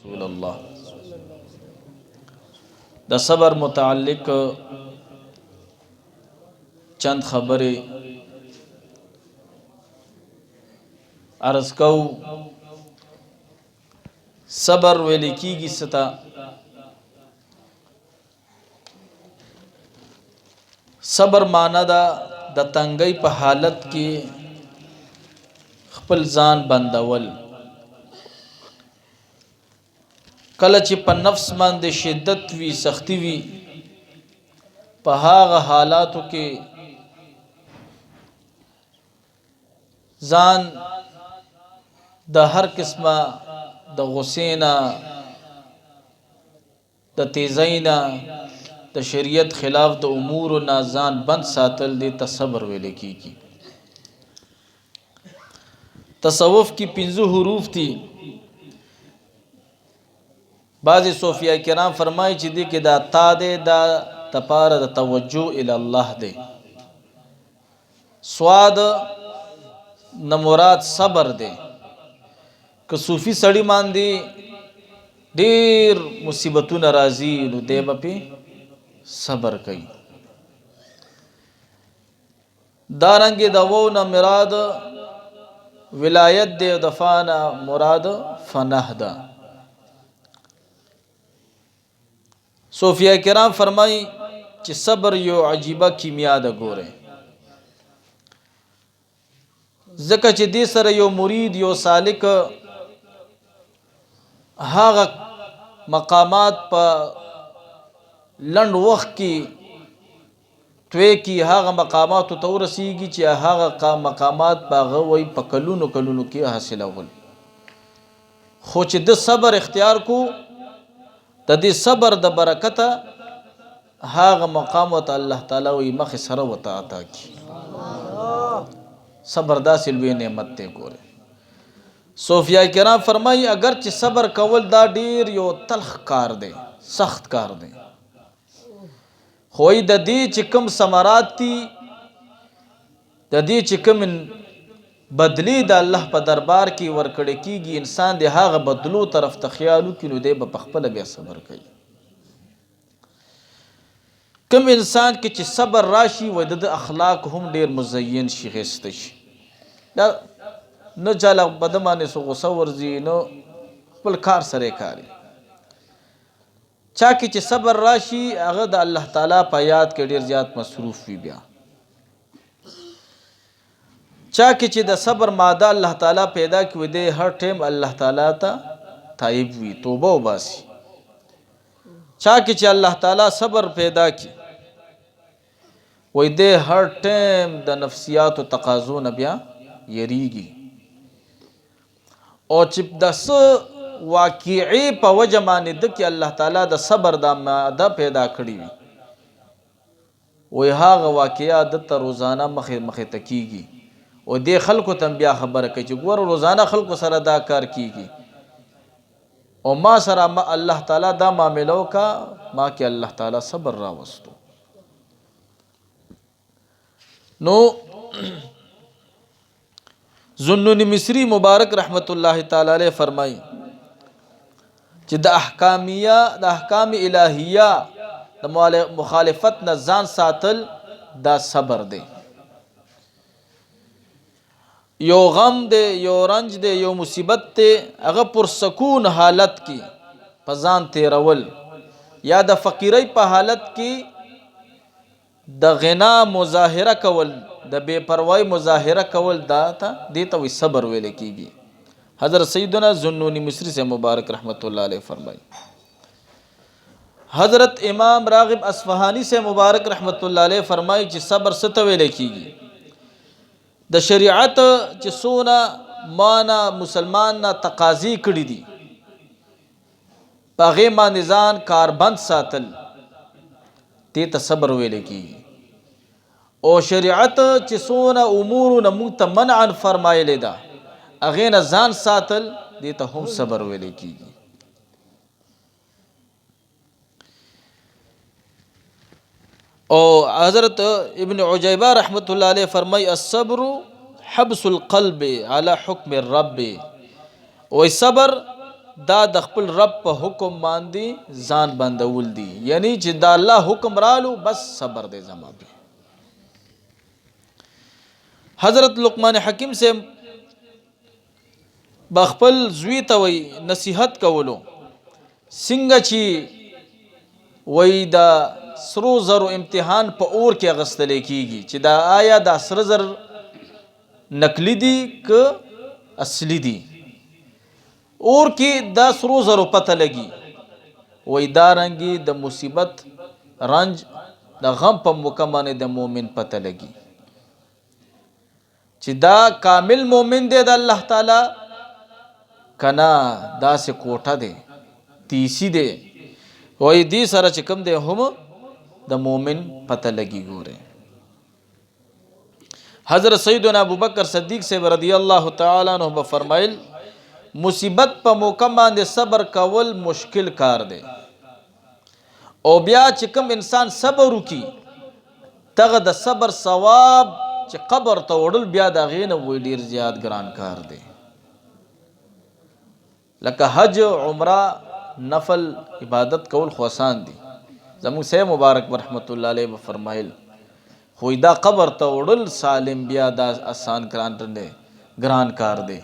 رسول الله د صبر متعلق چند خبرې عرض کو. صبر ویل کیږي ستا صبر معنا دا د تنګۍ په حالت کې خپل ځان بندول، کله چې په نفس باندې شدت وی سختی وی په هغه حالاتو کې ځان د هر قسمه د غصینا د تیزینا د شریعت خلاف د امور نه ځان بند ساتل دي تصبر ویل کیږي. تصوف کی 15 حروف تھی. بعض صوفیاء کرام فرمایي چې دې کې دا تا دې دا تپاره د توجه الی الله دې، سواد نه مراد صبر دې. که صوفي سړی باندې ډیر مصیبتونه راځي نو دې به صبر کوي. دارنګ د وو نه مراد ولایت دې او د فانا مراد فنه ده. صوفیاء کرام فرمای چې صبر یو عجیبه کیمیا ده. ګوره ځکه چې دې سره یو مرید یو سالک هغه مقامات په لنډ وخت کې توی کی هغه مقامات ته ورسیږي چې هغه مقامات باغه وای په کلونو کلونو کې حاصلول. خو چې د صبر اختیار کو د دې صبر د برکته هغه مقام ته الله تعالی وي مخ سره وتا عطا کی. صبر داسې لوی نعمت ته. ګوره صوفیاء کرام فرمایي اگر چې صبر کول دا ډیر یو تلخ کار دی، سخت کار دی، خو د دې چې کوم ثمرات دي، د دې چې کوم بدلی د الله په دربار کې ورکړی کیږي، انسان د هغه بدلو طرف ته خیال وکړي نو دی په خپل بیا صبر کوي. کوم انسان کې چې صبر راشي و د اخلاق هم ډیر مزین شي، غیسته شي، دا نه چاله بدمانه سو غوسه ورځي نو خپل کار سره کاری. چا کې چې صبر راشي هغه د الله تعالی په یاد کې ډیر زیات مصروف وي. بیا چا کې چې د صبر ماده الله تعالی پیدا کړي دی هر ټیم الله تعالی ته تایب وي، توبه وباسي. چا کې چې الله تعالی صبر پیدا کړي وای دی هر ټیم د نفسیات او تقاضو نه بیا یریږي. او چې د واقعي په وجه باندې د کې الله تعالی د صبر د ماده پیدا کړی وي وای هغه واقعیا د روزانه مخه تکیږي. او دې خلکو ته بیا خبره کوي چې ګور روزانه خلکو سره دا کار کیږي او ما سره الله تعالی دا معاملو کا ما کې الله تعالی صبر راوستو. نو ذوالنون مصری مبارک رحمت الله تعالی علیہ فرمای چې د احکام الہیه د مخالفت نه ځان ساتل دا صبر دی. یو غم دی، یو رنج دی، یو مصیبت دی، هغه پر سکون حالت کې په ځان تیرول یا د فقیری په حالت کې د غنا مظاهره کول، د بے پروايي مظاهره کول، دا ته دیته وي صبر ویل کیږي. حضرت سیدنا ذوالنون مصری سے مبارک رحمت اللہ علیہ فرمائی. حضرت امام راغب اصفهانی سے مبارک رحمت اللہ علیہ فرمائی چې صبر څه ته ویل کیږي. د شریعت چې سونه معنا مسلمان نه تقاضی کړی دي پاغه باندې ځان کاربند ساتل دې ته صبر ویل کیږي. او شریعت چې سونه امور نه متمنع فرمایلی ده هغه نه ځان ساتل دې ته هم صبر ویل کیږي. او حضرت ابن عجیبہ رحمت اللہ علیہ فرمائی الصبر حبس القلب على حکم الرب. و صبر دا د خپل رب په حکم باندې ځان بندول دي، یعنی چې دا الله حکم رالو بس صبر دې زما په. حضرت لقمان حکیم سے بخپل زوی ته وی نصیحت کولو، څنګه چې وی دا سرو زرو امتحان په اور کې اغستل کیږي چې دا آیا دا سره زر نقلی دي که اصلي دي، اور کې دا سرو زرو پته لګي. وی دا رنګي د مصیبت رنج د غم په موقع باندې د مؤمن پته لګي چې دا کامل مؤمن دی د الله تعالی کنا دا سه کوټه دی تیسی دی. وی دی سره چې کوم دی هم د مؤمن پته لګي. ګوره حضرت سیدنا ابوبکر صدیق سے رضی اللہ تعالی عنہ فرمایل مصیبت په موقع باندې صبر کول مشکل کار دی، او بیا چې کوم انسان صبر وکي تغه د صبر ثواب چې قبر ته وړل بیا د غینه وی ډیر زیات ګران کار دی. لکه حج عمره نفل عبادت کول خو آسان دي، زموږ سید مبارک رحمت الله علیه فرمایل خو دا قبر ته وړل سالم بیا دا آسان ګران کار دی.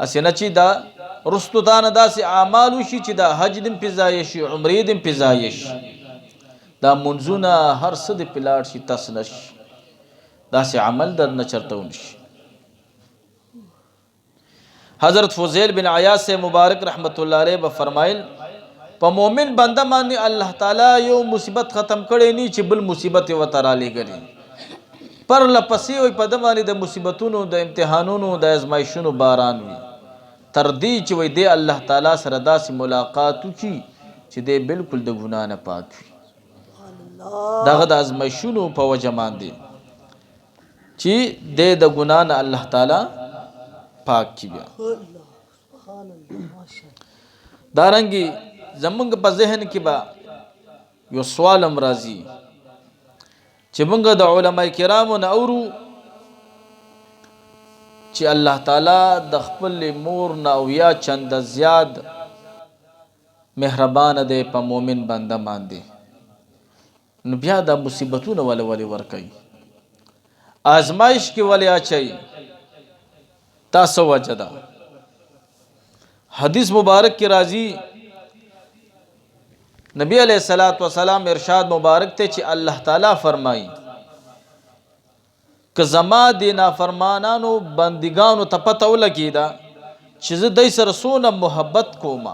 اسنه چې دا رستو دان داسې اعمال وشي چې دا حج دم پزای شي، عمرې دم پزای شي، دا منځونه هر څه د پلاټ شي تسنش، داسې عمل در نه چرته ونشي. حضرت فضیل بن عیاض سے مبارک رحمت الله علیه فرمایل په مؤمن بنده باندې الله تعالی یو مصیبت ختم کړي نه چې بل مصیبت و ترالی غړي پر لپسې وي په د باندې د مصیبتونو د امتحانونو د ازمایښونو باران وي تر دې چې وي د الله تعالی سره داسې ملاقات وکړي چې د بالکل د ګناه نه پاک وي. دغه د ازمایښونو په وجه باندې چې د ګناه نه الله تعالی پاک کی بیا. دارنګي زمونږ په ذهن کې با یو سوال امراضي چې موږ د علما کرامو نه اورو چې الله تعالی د خپل مور نه او یا چند زیاد مهربان دی په مؤمن بنده باندې، نو بیا د مصیبتونو ولې ورکوي، آزمایش کې ولې اچي، تاسو وجه ده. حدیث مبارک کی راضی نبی علیہ الصلوۃ والسلام ارشاد مبارک ته چې الله تعالی فرمایي که زما د نافرمانانو بندگانو ته پته ولګیدا چې زه دای سره سونه محبت کوم،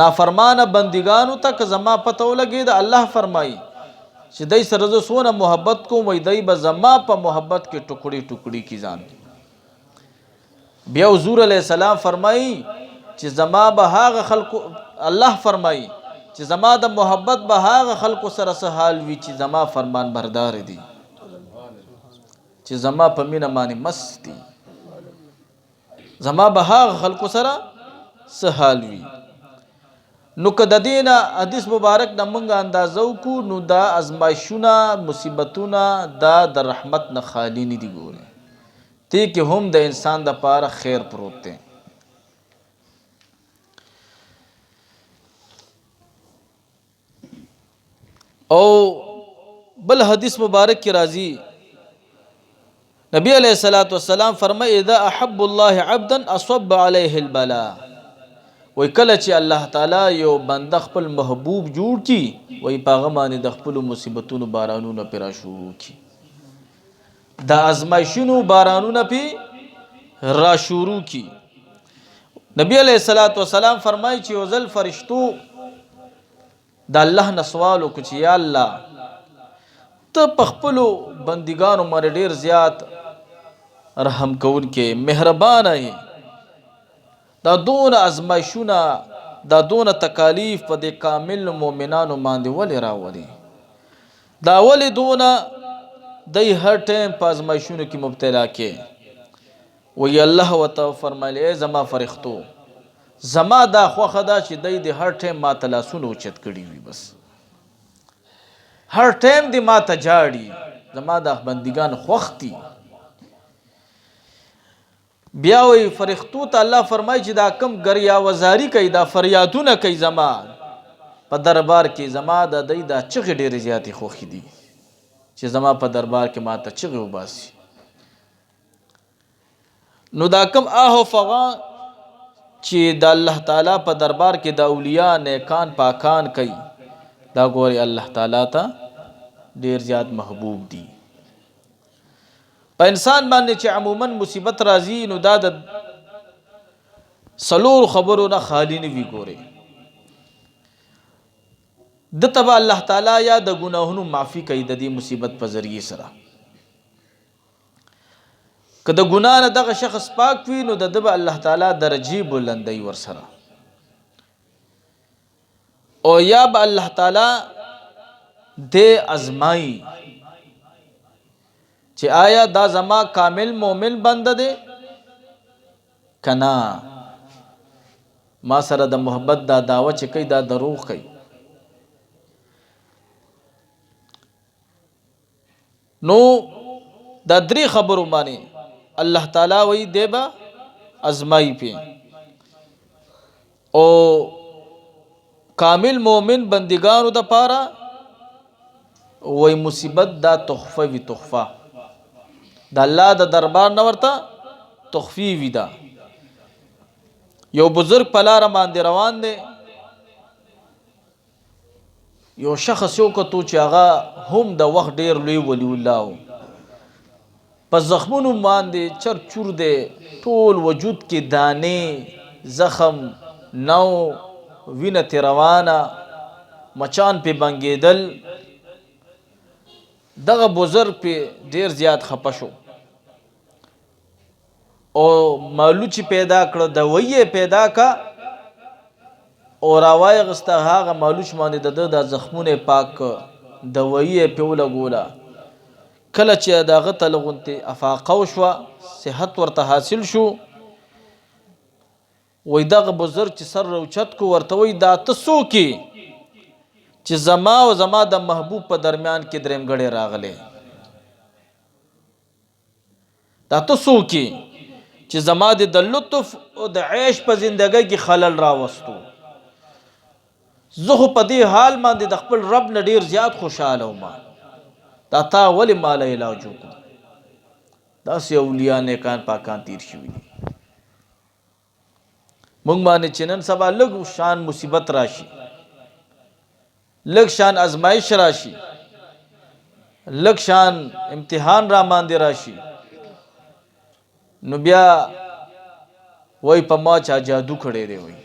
نافرمانه بندگانو ته که زما پته ولګیدا الله فرمایي چې دای سره زه سونه محبت کوم، وای دای به زما په محبت کې ټوکړي ټوکړي کی ځان. بیا حضور علیہ السلام فرمایي چې زما به هغه خلق الله فرمایي چې زما د محبت به هغه خلق سره سه حال وي چې زما فرمان بردار دي، چې زما په مینه باندې مست دي، زما به هغه خلق سره سه حال وي. نو که د دینه حدیث مبارک د مونږه اندازو کو نو دا ازمایښونه مصیبتونه دا د رحمت نه خالی نه دي. ګوره تی که هم د انسان د پاره خیر پروت دی. او بل حدیث مبارک کی راضی نبی علیہ الصلوۃ والسلام فرمائے اذا احب الله عبدا اصب عليه البلاء، وی کله چې الله تعالی یو بنده خپل محبوب جوړ کی وی پاغه باندې د خپل مصیبتونو بارانونو پر شروع کی، دا ازمایښونو بارانونه پی را شروع کی. نبی علیہ الصلوۃ والسلام فرمایي چې وزل فرشتو د الله نه سوال وکړي چې یا الله ته په خپل بندګانو باندې ډیر زیات رحم کوونکې مهربان یې، دا دون ازمایښونه دا دون تکالیف په د کامل مؤمنانو باندې ولې راولي، دا ولې دون دای هر ټیم په ازمایښونو کې مبتلا کې. وی الله وتعالى فرمایلی زما فرښتو زما دا خوخه دا چې دای د هر ټیم ما تلاسونه اوچت کړي وي، بس هر ټیم دی ما ته جاړي، زما د بندگان خوختي بیا وی فرښتو ته الله فرمایي چې دا کم ګریا وزاری کوي، دا فریادونه کوي زما په دربار کې، زما د دوی دا چغې ډېرې زیاتې خوښې دي چې زما په دربار کې ما ته چغې وباسي. نو دا کم آه فغا چې د الله تعالی په دربار کې د اولیاء نیکان پاکان کوي، دا ګوري الله تعالی ته ډېر زیات محبوب دي. په انسان باندې چې عموما مصیبت راځي نو دا د څلور خبرو نه خالی نه وي. ګوري د تبا الله تعالی یا د ګناهونو معافي کوي د دې مصیبت په ذریعه سره. که د ګناه نه دغه شخص پاک وي نو د به الله تعالی درجه بلندوي ورسره، او یا به الله تعالی د ازمایي چې آیا دا زما کامل مومن بنده دی کنا، ما سره د محبت دا دعوه چې کوي دا دروغ کوي. نو دا درې خبرو باندې الله تعالی وی دیبا ازمائی پی، او کامل مومن بندگانو دا پارا وی مصیبت دا تحفه وی، تحفه دا اللہ دا دربار نورتا تحفی وی. دا یو بزرگ پلار ماندی روان دے، یو شخص یو کتو چی آغا هم دا وقت دیر لوی ولی اللہ پس زخمونو باندې چرچور دی، ټول وجود کې دانې زخم نو وینه تې روانه، مچان پې بنګېدل. دغه بزرگ پې ډېر زیات خفه شو او مالوچ پیدا کړه، دوی پیدا کا او راوای غسته هغه مالوچ باندې د زخمونه پاک دوی پې ولګوله. کله چې داغه تلغونته افاقه وشوه، صحت ورته حاصل شو، وای دغه بزرگ چې سر روچت کو ورته وای دا تاسو کې چې زما او زما د محبوب په درمیان کې دریم غړي راغله، دا تاسو کې چې زما د لطف او د عيش په زندګۍ کې خلل راوستو. زه په دې حال باندې د خپل رب نه ډیر زیات خوشاله وم، دا تا ولی مال علاج وکړو. دا سی اولیاء نیکان پاکان تیر شوی دي. مونږ باندې چې نن سبا لږ شان مصیبت راشي، لږ شان ازمایش راشي، لږ شان امتحان را باندې راشي، نو بیا وای په ما چا جادو کړی دی. وای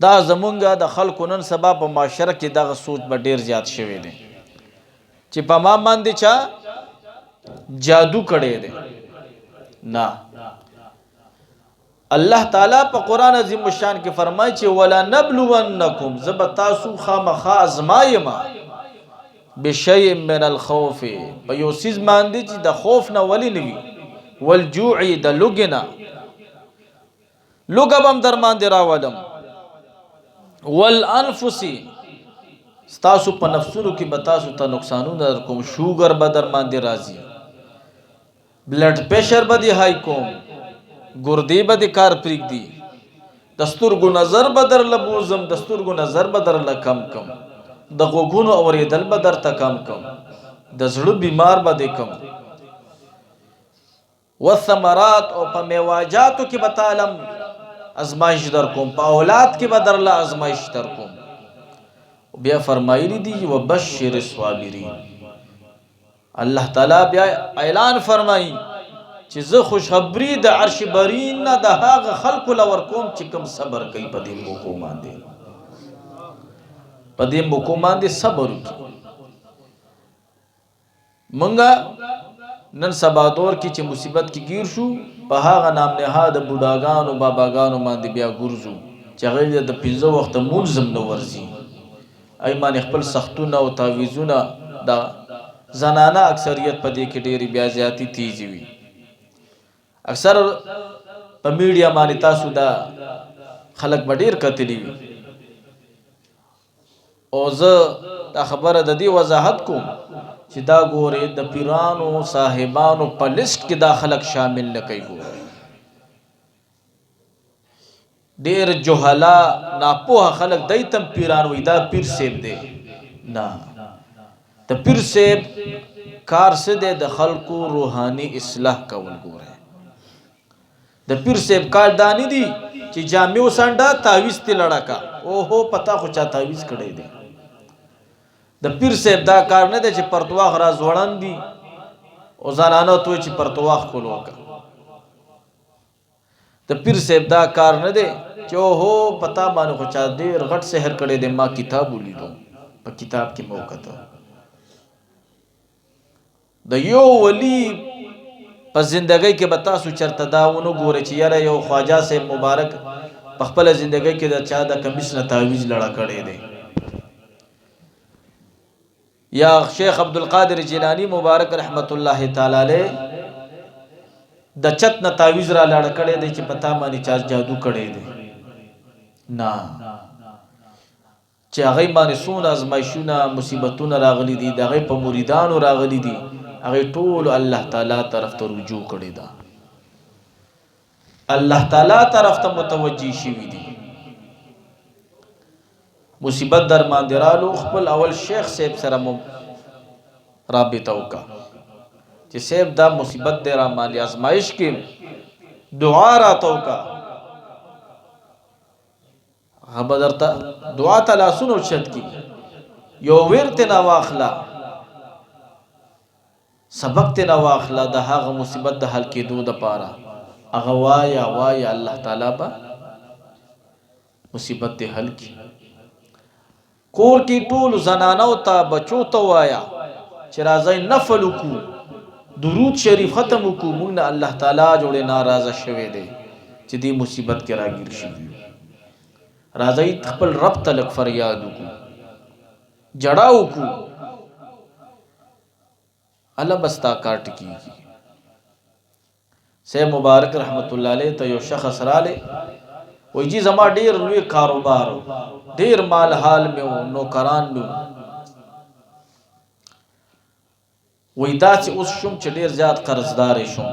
دا زمونږه د خلکو نن سبا په معاشره کې دغه سوچ به ډیر زیات شوی دی چې په ما باندې چا جادو کړی دی. نه، الله تعالی په قرآن عظیم الشان کې فرمایي چې ولا نبلونکم، زب تاسو خامخا ازمایما بشیء من الخوف، په یو سیز باندې چې د خوف نه ولی نوي، والجوع د لوګنا لوګ بم در باندې راولم، والانفس ستاسو په نفسونو کې به تاسو ته نقصانونه در کوم، شوګر به در باندې راځي، بلډ پریشر به دی های کوم، ګردې به د کار پرېږدي، د سترګو نظر به در لبوزم، د سترګو نظر به در لکم کم، د غوږونو اورېدل به درته کم کم، د زړه بیمار به دی کم، والثمرات او په میواجاتو کې به تعلم ازمایش در کوم، په اولاد کې به در له ازمایش در کوم. بیا فرمایلی دی وبشر الصابرین، الله تعالی بیا اعلان فرمایي چې زه خوشخبری د عرش برین نه د هغه خلکو لور کوم چې کوم صبر کوي په دې موکو باندې، په دې موکو باندې صبر وکړي. مونږه نن سبا دور کې چې مصیبت کې گیر شو، په هغه نام نهاد بوډاګانو باباګانو باندې بیا ګرځو چې هغه د 15 وخت ملزم نه ورزي، ایمان خپل سختونه او تعویذونه دا زنانه اکثریت په دې کې ډېری بیا زیاتی تیزی وي. اکثر په میډیا باندې تاسو دا خلک ډېر کتلی وي، او زه دا خبره د دې وضاحت کوم چې دا ګوره د پیرانو صاحبانو په لیست کې دا خلک شامل نه کوي. ګوره ډېر جهلا ناپوهه خلک دی تم پیران وي دا پیر صاحب دی. نه، د پیر صاحب کار څه دی؟ د خلکو روحاني اصلاح کول. ګوره د پیر صاحب کار دا نه دی چې جامع وسانډه تعویز تی لړکا اوهو پتا خو چا تعویز کړی دی. د پیر صاحب دا کار نه دی چې پرتواخ را زوړن دي او زنانه تو چې پرتواخ کول وکړه. د پیر صاحب دا کار نه دی چې اوهو پتا باندې خو چا ډېر غټ سحر کړی دی، ما کتاب ولیدو په کتاب کې مو وکړه. د یو ولی په زندګۍ کې به تاسو چرته دا ونه ګورئ چې یاره یو خواجه صاحب مبارک په خپله زندګۍ کې د چا د کمیس نه تعویز لړه کړی دی، یا شیخ عبدالقادر جیلانی مبارک رحمت الله تعالی علیه د چت نه تعویز را لړه کړی دی چې پتا باندې چا جادو کړی دی. نه، چې هغې باندې څونه ازمایښونه مصیبتونه راغلي دي، د هغې په مریدانو راغلي دي، هغې ټولو الله تعالی طرف ته رجوع کړې ده، الله تعالی طرف ته متوجه شوي دي. مصیبت در باندې رالو، خپل اول شیخ صاحب سره رابطه وکړه چې صاحب دا مصیبت دی را باندې ازمایش کې دعا راته وکړه. هغه درته دعا ته لاسونه اوچت کړي، یو ورته نه واخله، سبق ته نه واخله د هغه مصیبت د حل کېدو دپاره. هغه وایه وایه الله تعالی به مصیبت دې حل کړي. کور کې ټولو زنانو ته بچو ته وایه چې راځئ نفل وکړو، درود شریف ختم وکړو، موږ نه الله تعالی جوړې ناراضه شوی دی چې دې مصیبت کې راګیر شوي. راځئ خپل رب ته لږ فریاد وکړو، جړا وکړو، الله بستا کار ټکیږي. سید مبارک رحمت الله علیه ته یو شخص رالی، وایي جی زما ډېر لوی کاروبار و، ډېر مال حال مې و، نوکران مې و، وایي داسې اوس شوم چې ډېر زیات قرضداری شوم.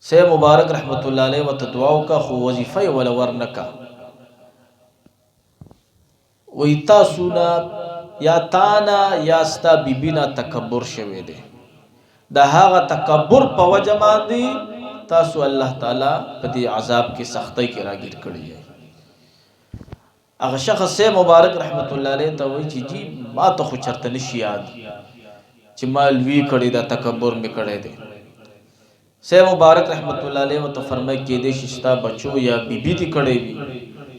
سید مبارک رحمت الله علیه ورته دعا وکړه خو وظیفه یې وله ورنکړه. وایي تاسو نه یا تانا یا ستا بیبی نه تکبر شوی دی، د هغه تکبر په وجه باندې تاسو الله تعالی په دې عذاب کې سختۍ کې راګیر کړی یې. هغه شخص سید مبارک رحمت الله علیه ته وایي چې جی ما ته خو چرته نشي یاد چې ما لوی کړی دا تکبر مې کړی دی. سید مبارک رحمت الله علیه ورته فرمایي کېدای شي ستا بچو یا بیبي دې کړی وي،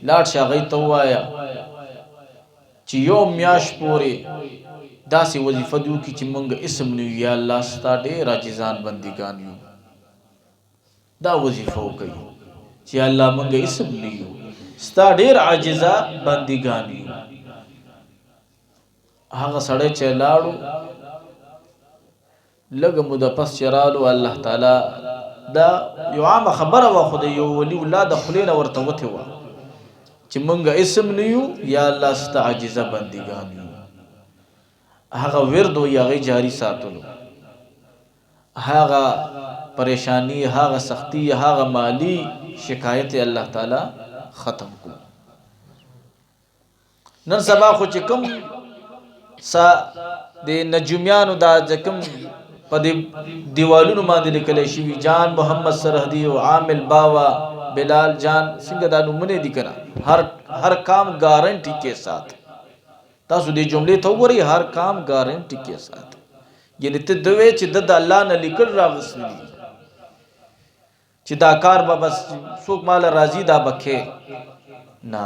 لاړ شه هغې ته ووایه چې یو میاشت پورې داسې وظیفه دې وکړي چې موږ اسم نه یو، یا الله ستا ډېر عاجزان بندګان یو، دا وظیفه وکړي چې الله موږ اسم نه یو، ستا ډېر عاجزه بندګان یو. هغه سړی چې لاړو، لږه موده پس چې رالو، الله تعالی دا یو عامه خبره وه خو د یو ولي الله د خولې نه ورته وتې وه چې موږ اسم نه یو، یا الله ستا عاجزه بندګان یو. هغه ورد و هغې جاري ساتلو، هغه پریشانی، هغه سختی، هغه مالی شکایت الله تعالی ختم کو. نن سبا خو چې کوم سا د نجومیانو دا ځکم په دې دیوالونو باندې لیکلی شوي جان محمد سرحدي او عامل باوا بلال جان څنګه دا نومونه دي کنه، هر کام گارنٹی کے ساتھ. تاسو دې جملې ته وګورئ، هر کام گارنٹی کے ساتھ، یعنی ته دوی چې د الله نه لیکل راغسلی دي چې دا کار به بس څوک مال راضي دا بکې نه.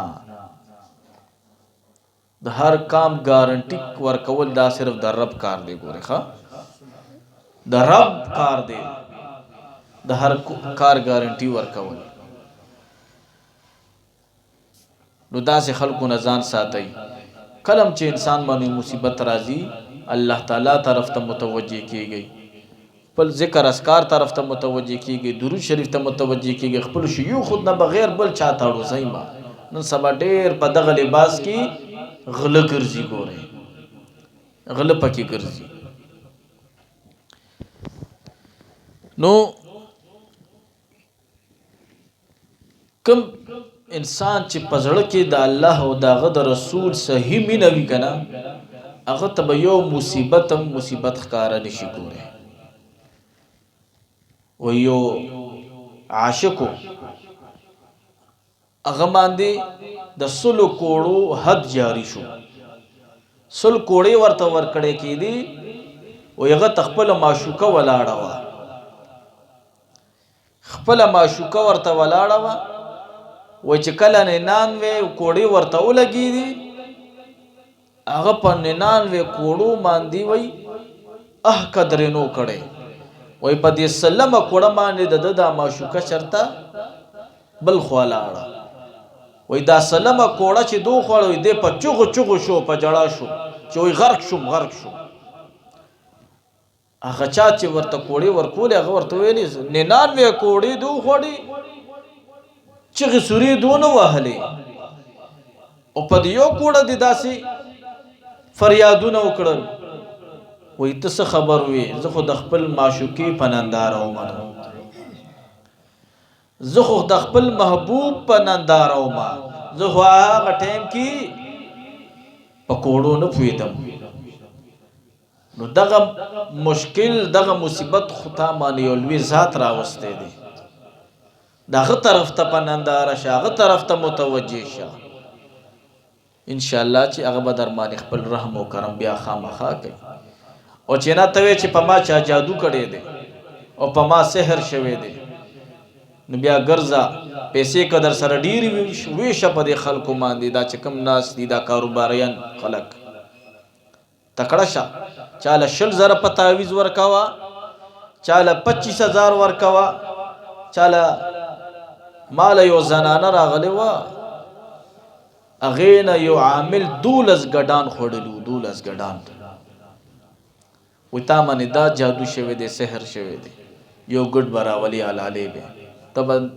د هر کام گارنٹی ورکول دا صرف د رب کار دی. ګورئ ښه، د رب کار دی، د هر کار گارنٹی ورکول. نو داسې خلکو نه ځان ساتئ. کلم چې انسان باندې مصیبت راځي، الله تعالی طرف ته متوجه کیږي، خپل ذکر اذکار طرف ته متوجه کیږي، درود شریف ته متوجه کیږي، خپل شیوخ خود نه بغیر بل چا ته اړوځئ ما. نن سبا ډېر په دغه لباس کې غله ګرځي. ګورئ غله پکې ګرځي. نو کم انسان چې پزړه کې د الله او دغه د رسول صحیح مینه وي کنه هغه ته به یو مصیبت ښکارا نشي کولی. و یو عاشقو هغه باندې د 100 کوړو حد جاری شو. 100 کوړې ورته ورکړې کېدی او هغه تخپل معشوقه ولاړه وه. خپل معشوقه ورته ولاړه وه. و چې کله 99 کوړې ورته ولګېدي هغه په 99 کوړو باندې وای قدرې نو کړی. وای په دې سلمه کوړه باندې د معشوقه چرته بل خوا لاړه. وای دا سلمه کوړه چې دو خوړو دې په چغو شو په جړا شو چې وای غرق شوم. هغه چا چې ورته کوړې ورکولې هغه ورته ویلې 99 کوړې دو خوړې چغې سوري دونه وهلې او په دې یو کوړه دې داسې فریادونه وکړل. وای ته څه خبر وې؟ زه خو د خپل معشوقې په ننداره ومه، زه خو د خپل محبوب په ننداره ومه، زه خو هغه ټایم کې په کوړو نه پوهېدم. نو دغه مشکل دغه مصیبت خو تا باندې یو لوی ذات راوستی دی. دغه طرف ته په ننداره شه، هغه طرف ته متوجه شه. انشاءالله چې هغه به در باندې خپل رحم او کرم بیا خامخا کوي. او چې نه ته وې چې په ما چا جادو کړی دی او په ما سحر شوی دی نو بیا ګرځه پیسې که در سره ډېرې ویشه په دې خلکو باندې دا چې کوم ناس دي دا کاروباریان خلک تکړه شه. چاله 100,000 په تعویز ورکوه، چاله 25,000 ورکوه، چاله ماله یو زنانه راغلی وه هغې نه یو عامل 12 ګډان خوړلي وو. 12 ګډان وی تا باندې دا جادو شوی دی، سحر شوی دی، یو ګډ به راولي حلالې به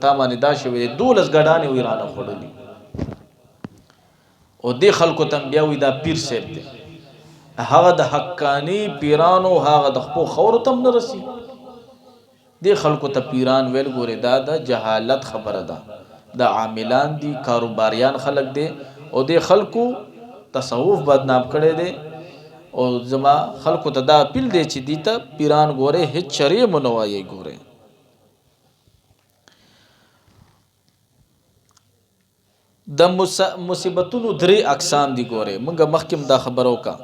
تا باندې دا شوی دی. 12 ګډانې وی رانه خوړلي. او دې خلکو ته بیا وی دا پیر صاحب دی. هغه د حقانی پیرانو هغه د خپل خور ته نه رسی. دې خلکو ته پیران ویل ګوره دا د جهالت خبره ده، دا عاملان دي، کاروباریان خلک دي او دې خلکو تصوف بدنام کړي دي. او زما خلکو ته دا اپیل دی چې دې ته پیران ګوره هیڅ شرعي منوایي ګوره. د مصیبتونو 3 اقسام دي ګوره. موږ مخکې دا خبرو کا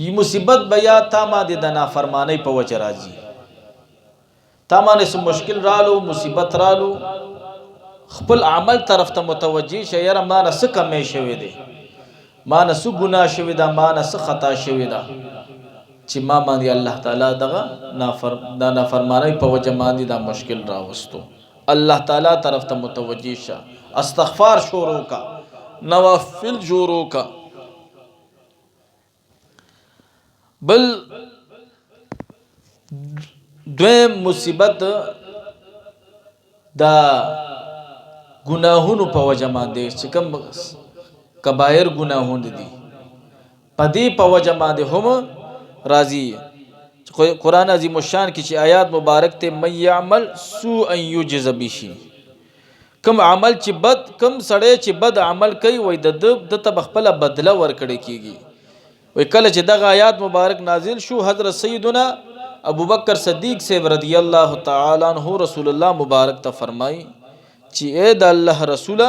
ی مصیبت بیا تا ما د نافرمانی په وجه راځي. تا باندې څه مشکل رالو، مصیبت رالو، خپل عمل طرف ته متوجه شه. یاره ما نه څه کمی شوی دی، ما نه څه ګناه شوی ده، ما نه څه خطا شوی ده چې ما باندې الله تعالی دغه نافرمانی په وجه باندې دا مشکل راوستو. الله تعالی طرف ته متوجه شه، استغفار شروع کا، نوافل شروع کا. بل دویم مصیبت دا گناهونو په وجه باندې چې کوم کبایر گناهونه دي په دې په وجه باندې هم راځي. قرآن عظیم الشان کې چې آیات مبارک ته من یعمل سوءا یجز به، کوم عمل چې بد، کوم سړی چې بد عمل کوي وای د ته خپل بدله ورکړي کیږي. وای کله چې دغه آیات مبارک نازل شو حضرت سیدنا ابو بکر صدیق صاحب رضی الله تعالی عنہ رسول الله مبارک ته فرمای چې اے د الله رسوله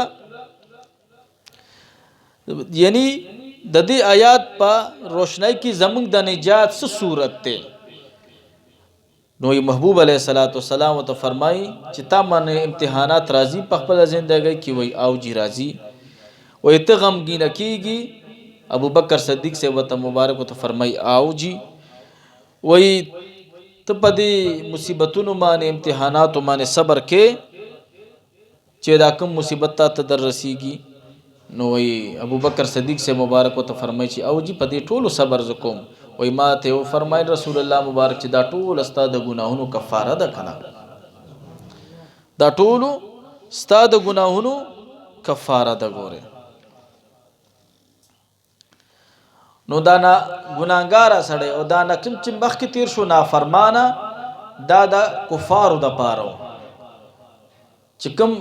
یعنی د دې آیات په روشنائی کې زمونږ د نجات څه صورت ته. نو محبوب علیہ الصلوۃ والسلام ته فرمای چې تا باندې امتحانات راځي په خپل ژوندۍ کې وای او جی راځي وای ته غمګین کیږي. ابو بکر صدیق سے وته مبارک ته فرمای او جی وای ته په دې مصیبتونو باندې امتحانات باندې صبر کې چې دا کوم مصیبت ته در رسیږي. نو وای ابو بکر صدیق سے مبارک ته فرمای چې او جی په دې ټولو صبر زکوم. وای ما ته فرمای رسول الله مبارک چې دا ټول استاد ګناهونو کفاره ده کنه، دا ټول استاد ګناهونو کفاره ده ګوره. نو دا نه ګناهګاره سړی او دا نه کوم چې مخکې تیر شو نافرمانه دا د کفارو د پاره چې کوم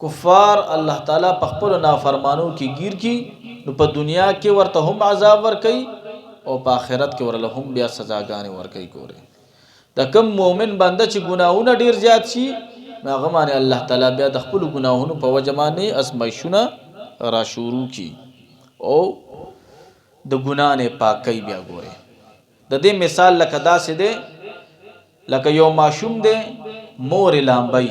کفار الله تعالی په خپل نافرمانو کې گیر کی نو په دنیا کې ورته هم عذاب ور کوي او په آخرت کې ورله هم بیا سزاګانې ور کوي ګوره د کوم مؤمن بنده چې ګناهونه ډیر زیات شي هغه باندې الله تعالی بیا د خپل ګناهونو په وجه باندې ازمایښونه را شروع کی او د ګناه نه پاکي بیا ګوره د دې مثال لکه داسې دی لکه یو ماشوم دی مور لامبي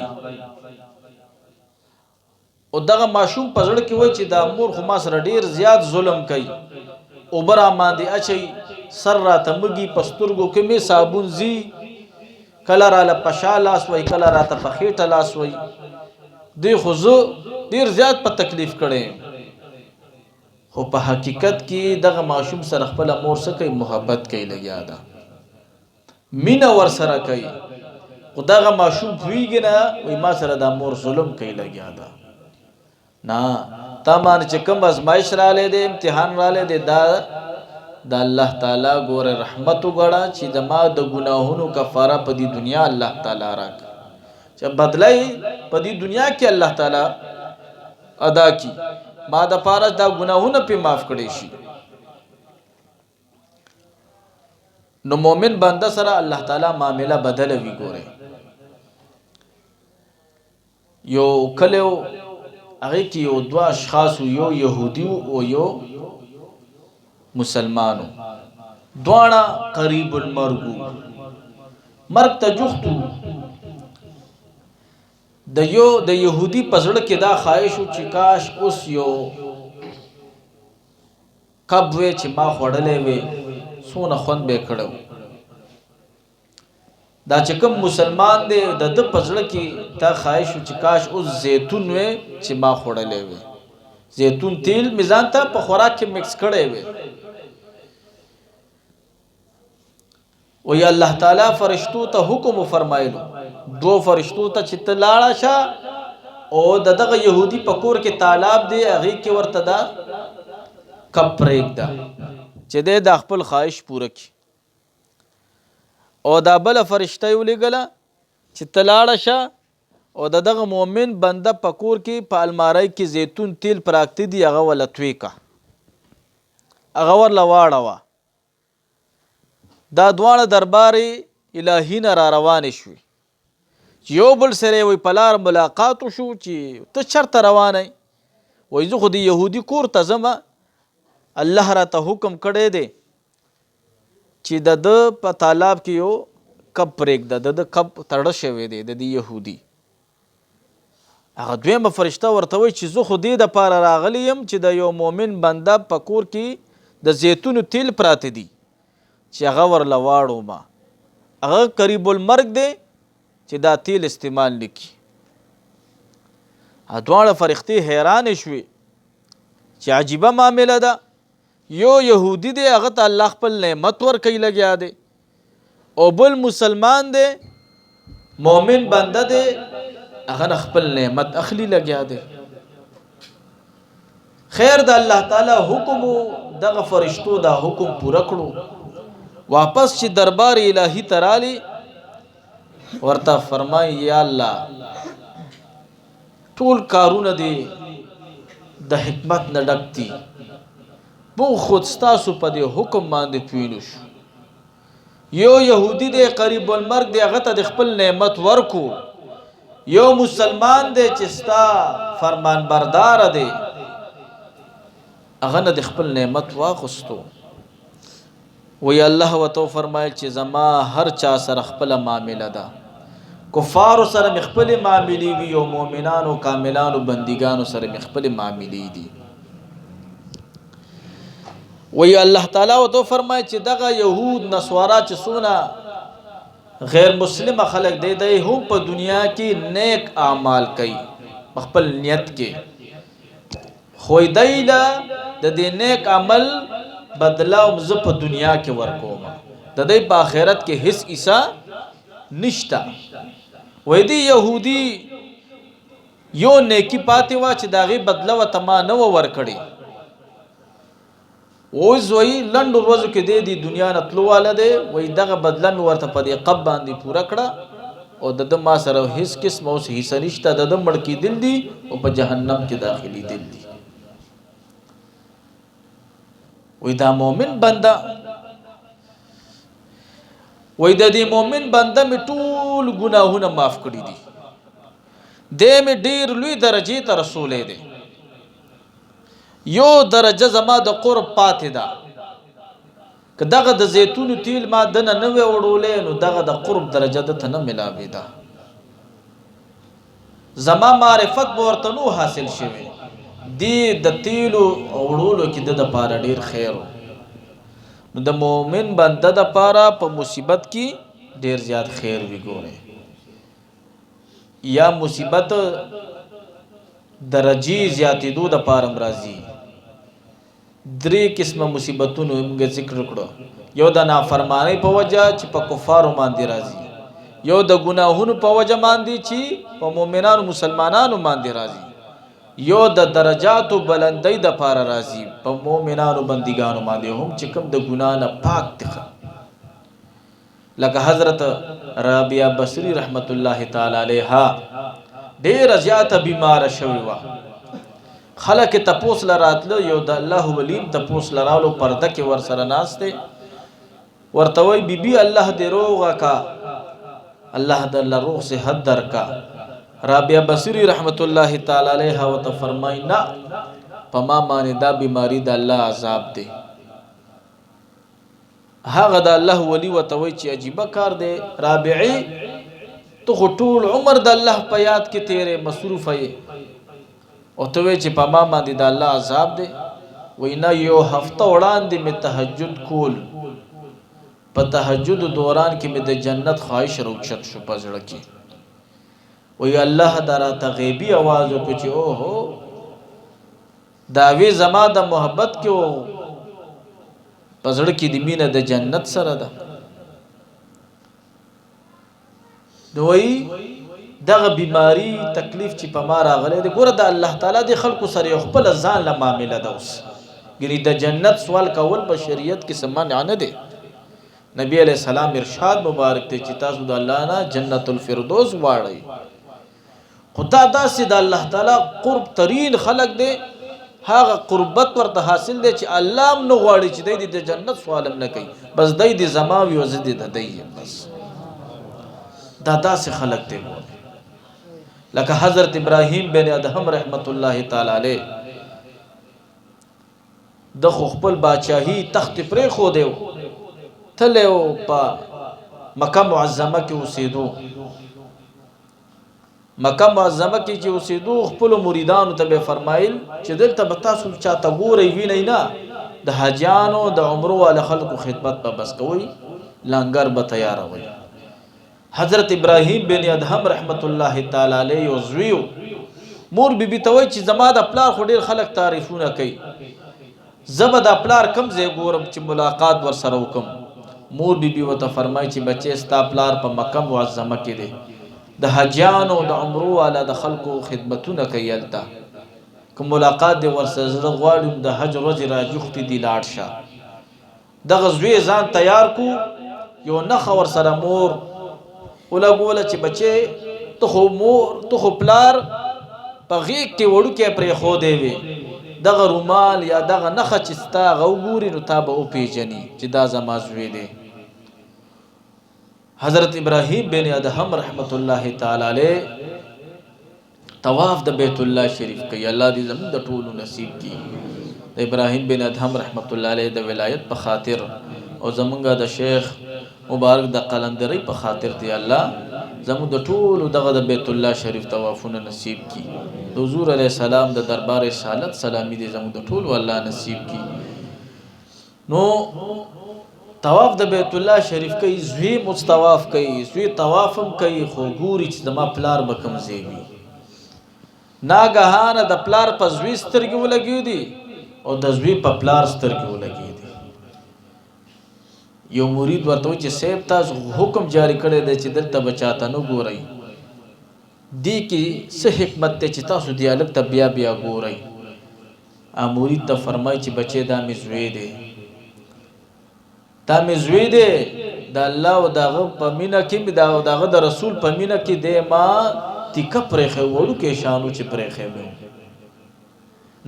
او دغه ماشوم په ځړ کې وای چې دا مور خو ما سره ډیر زیات ظلم کوي او برا باندې اچي سر را تمږي پسترګو کې می صابون زی کله را ل پشا لاس وای کله را ته پخېټه لاس وای دی خو زه ډیر زیات په تکلیف کړي خو په حقیقت کې دغه ماشوم سره خپل مور سره کوي محبت کوي لګیا ده مینا ور سره کوي خدغه ماشوم ویږي نه وای ما سره د مور ظلم کوي لګیا ده نه تامان چې کوم ازمایش را لې دې امتحان را لې دې دا د الله تعالی ګوره رحمت وګړه چې د ما د ګناهونو کفاره په دې دنیا الله تعالی راک چې بدلای په دې دنیا کې الله تعالی ادا کی ما د پاره دا ګناهونه په معاف کړي شي نو مؤمن بنده سره الله تعالی معاملہ بدل وی ګوره یو کلو هغه کې یو دوا اشخاص یو يهودي او یو مسلمانو دواړه قریب المرګ مرګ ته جوختو د يهودي پزړه کې دا خواهش چې کاش اوس یو کب وې چې ما خړلې وې سونه خوند به کړو دا چې کوم مسلمان دی د پزړه کې تا خواهش چې کاش اوس زیتون وې چې ما خړلې وې زیتون تیل میزان ته په خوراک کې مکس کړي وې او یا الله تعالی فرشتو ته حکم فرمایلو دو فرشتو ته چې تلاړه شه او دغه يهودي پکور کې طالب دی هغه کې ورته دا کپریک دا چې د خپل خواهش پوره کی او دا بل فرشته ولګله چې تلاړه شه او دغه مؤمن بنده پکور کې په الماری کې زیتون تیل پراکتی دی هغه ولتوي کا هغه ور لواړه دا دواړه درباري الهی نه را روان شوي یو بل سره وی پلار ملاقات شو چې ته چرته روانه وای زه خو د يهودي کور ته ځم الله را ته حکم کړی دی چې د په طالب کې یو کب پرېږ د کب تړه شوی دی د يهودي هغه دویمه فرشته ورته وای چې زه خو دې د پاره راغلی یم چې د یو مؤمن بنده په کور کې د زیتون تیل پراته دي چې هغه ورله واړو ما هغه قریب المرګ دی چې دا تیل استعمال نکي دواړه فرښتې حیران شوي چې عجیبه معامله ده یو يهودي دی هغه ته الله خپل نعمت ورکوي لګیا دی او بل مسلمان دی مؤمن بنده دی هغه خپل نعمت اخلي لګیا دی خیر د الله تعالی حکم دغه فرشتو دا حکم پوره کړو واپس چې دربار الهی ترالی ورته فرمای یا الله ټول کارونه دي د حکمت نه ډک دي مو خود ستاسو په دې حکم باندې پوینو شو یو يهودي دی قریب المرګ دی هغه ته د خپل نعمت ورکو یو مسلمان دی چې ستا فرمان بردار دی هغه نه د خپل نعمت واخستو وی الله وتو فرمایل چې زما هر چا سره خپل معاملې ده کفار سره مخبل معاملې وی او مؤمنانو کاملانو بندګانو سره مخبل معاملې دي وی الله تعالی وتو فرمایل چې دغه يهود نصارا چې سونه غیر مسلم خلق دی هم په دنیا کې نیک اعمال کوي خپل نیت کې خو دیلا د دې نیک عمل بدلا ز په دنیا کې ورکوم د دې په آخرت کې هیڅ عیسا نشتا وې دی يهودي یو نیکی پاتې وا چې داغه بدلا و تما نو ور کړی اوس وای لنډ ورځو کې دی دنیا نه تلو والا دی وای دغه بدله مې ورته په دې قب باندې پوره کړه او د ما سره هیڅ قسم اوس حصہ نشته د مړ کې دل دی او په جهنم کې داخلي دل دی وای دا مؤمن بنده وای د دې مؤمن بنده می ټول ګناهونه معاف کړی دي دې می ډیر لوی درجه ته رسولې دي یو درجه زما د قرب پاتې ده که دغه د زیتون تیل ما دنه نه وړولې نو دغه د قرب درجه د ته نه ملاوي ده زما معرفت ورته نو حاصل شوی دی د تیلو وړولو کې د پاره ډیر خیر نو د مؤمن بنده د پاره په مصیبت کې ډیر زیات خیر وی ګوره یا مصیبت درجی زیاتېدو د پاره مرضی درې قسمه مصیبتونو موږ ذکر کړو یو د نافرمانی په وجه چې په کفارو باندې راځي یو د ګناهونو په وجه باندې چې په مؤمنانو مسلمانانو باندې راځي یو د درجاتو بلندۍ د پاره راځي په مؤمنانو بندګانو باندې هم چې کوم د ګنا نه پاک دي لکه حضرت رابعه بصری رحمت الله تعالی علیها ډیر زیاته بیمار شوی و خلک تپوس لراتله یو د الله ولیم تپوس لرالو پرده کې ور سره ناشته ورته وی بیبي الله دې روغه کا الله د الله روح صحت درکا رابعه بصری رحمت الله تعالی علیها وت فرماینا پما باندې دا بیماری د الله عذاب دی هغه د الله ولی وتوي چې عجیب کار دی رابعی تو ټول عمر د الله په یاد کې تیرې مصروف یې او ته وی چې پما باندې د الله عذاب دی وینا یو هفته وړاندې می تهجد کول په تهجد دوران کې می د جنت خواهش روکشت شو پزړه کې وی الله دراته غیبی आवाज وکړي چې او هو داوی زما د محبت کې او پزړه کې د مینه د جنت سره ده دوی دغه بیماری تکلیف چې په ما راغله د ګوره د الله تعالی د خلقو سره یو خپل ځان له معاملې ده اوس ګری د جنت سوال کول په شریعت کې سمانه نه ده نبی علیہ السلام ارشاد مبارک ته چې تاسو د الله نه جنت الفردوس واړی خدا داسې د الله تعالی قرب ترين خلق دي هغه قربت ورته حاصل دي چې الله هم نو غواړي چې د جنت سوالم نه کوي بس د زماوي او زدي د دی بس دا داسې خلق دي لکه حضرت ابراهیم بن ادهم رحمت الله تعالی علیه د خپل بادشاہي تخت پرې خو دیو تلو په مکه معظمه کې اوسېدو مکه معظمه کې چې اوسېدو خپل مریدانو ته به فرمایل چې دلته به تاسو چاته ګورئ وینئ نه د حاجانو د عمرو ول خلکو خدمت په بس کوي لنګر به تیاروي حضرت ابراهیم بن ادهم رحمت الله تعالی علیه او زویو مور بیبي ته وای چې زما د پلار خو ډیر خلک تعریفونه کوي زبد د پلار کم زه ګورم چې ملاقات ور سره وکم مور بیبي وته فرمای چې بچي ستا پلار په مکه معظمه کې دی د حجانو د عمرو والا د خلکو خدمتونه کوي الته کوم ملاقات دی ور سره غواړم د حج ورځ راجوختي دی لاړ شه د غزوی ځان تیار کو یو نخ ور سره مور ولا ګوله چې بچي ته خو مور ته خو پلار په غیږ کې وړو کې پرې خو دی وي دغه رومال یا دغه نخ چې ستا غوګوري نو تا به او پیجنې چې دا زما زوی دی حضرت ابراهیم بن ادهم رحمت الله تعالی علیه طواف د بیت الله شریف کوي الله دې زموږ د ټولو نصیب کړي د ابراهیم بن ادهم رحمت الله علیه د ولایت په خاطر او زمونږ د شیخ مبارک د قلندرۍ په خاطر دی الله زموږ د ټولو دغه د بیت الله شریف طوافونه نصیب کړي د حضور علیه السلام د دربار رسالت سلامي دې زموږ د ټولو الله نصیب کړي نو طواف د بیت الله شریف کوي زوی مستواف کوي زوی طوافم کوي خو ګوري چې زما پلار به کوم ځای وي ناګهانه د پلار په زوی سترګې ولګي دي او د زوی په پلار سترګې ولګي دي یو مرید ورته چې سیب تاسو حکم جاری کړی دی چې دلته بچاته نه ګورئ دی کې څه حکمت ته چې تاسو دیالک ته بیا بیا ګورئ امورید ته فرمای چې بچي دا مې زوی دی دا مې زوی دی د الله او دغه په مینه کې مې دا دغه د رسول په مینه کې دی ما تیکه پرېښی وړوکی شانو چې پرېښی مې